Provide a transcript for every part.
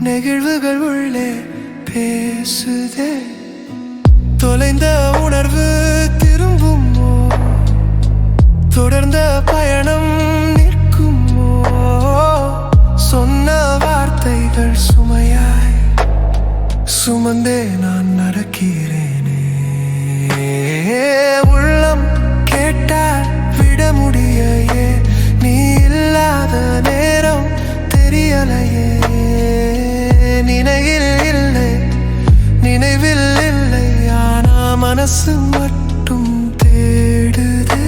நெகிழ்வுகள் உள்ளே பேசுதே. தொலைந்த உணர்வு திரும்புமோ, தொடர்ந்த பயணம் நிற்குமோ, சொன்ன வார்த்தைகள் சுமையாய் சுமந்தே நான் நடக்கிறேனே. உள்ளம் கேட்டால் விட முடியே, நீ இல்லாத நேரம் தெரியலையே. நினைவில் இல்லை, ஆனா மனசு மட்டும் தேடுது.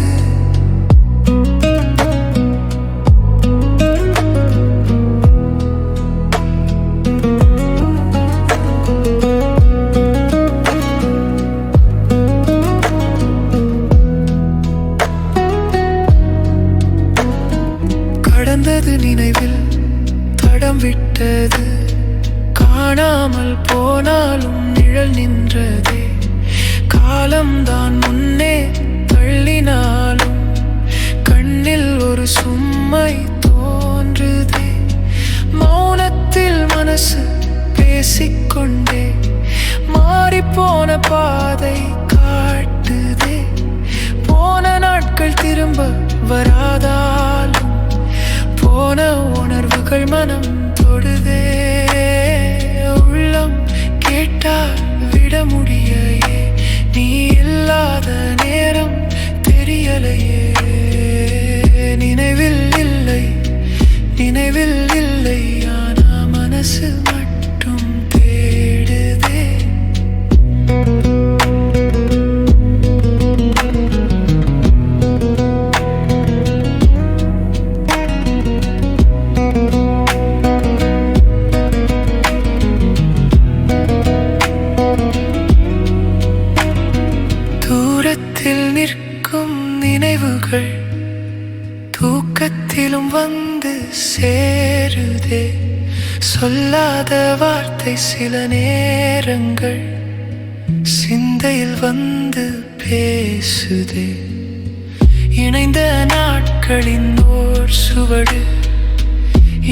கடந்தது நினைவில் தடம் விட்டது, காணாமல் போனாலும் நிழல் நின்றதே. காலம்தான் முன்னே தள்ளினாலும் கண்ணில் ஒரு சும்மை தோன்றுதே. மௌனத்தில் மனசு பேசிக்கொண்டே மாறிப்போன பாதை காட்டுதே. போன நாட்கள் திரும்ப வராதாலும் போன உணர்வுகள் மனம் தொடுதே. உள்ளம் கேட்டால் விட முடியே, நீ இல்லாத நேரம் தெரியலையே. நினைவில் இல்லை, ஆனா மனசு மட்டும் தேடுதே. தூரத்தில் நிற்கும் நினைவுகள் தூக்கத்திலும் வந்து சேருதே. சொல்லாத வார்த்தை சில நேரங்கள் சிந்தையில் வந்து பேசுதே. இணைந்த நாட்களின் ஓர் சுவடு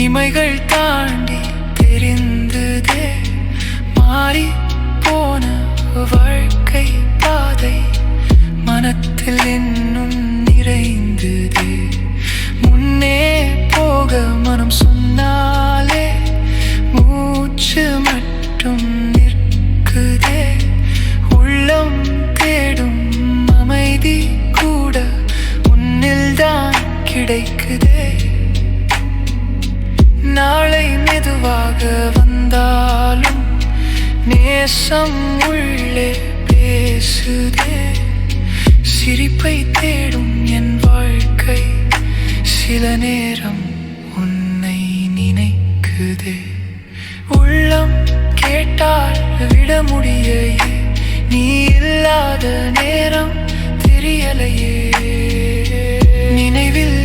இமைகள் தாண்டி தெரிந்ததே. மாறி போன வாழ்க்கை பாதை மனத்தில் இன்னும் நிறைந்ததே. முன்னே போக மனம் சொன்னாலே மூச்சு மட்டும் நிற்குதே. உள்ளம் தேடும் அமைதி கூட உன்னில்தான் கிடைக்குதே. நாளை மெதுவாக வந்தாலும் நேசம் உள்ளே பேசுதே. சிரிப்பை தேடும் என் வாழ்க்கை சில நேரம் உன்னை நினைக்குதே. உள்ளம் கேட்டால் விட முடியே, நீ இல்லாத நேரம் தெரியலையே. நினைவில்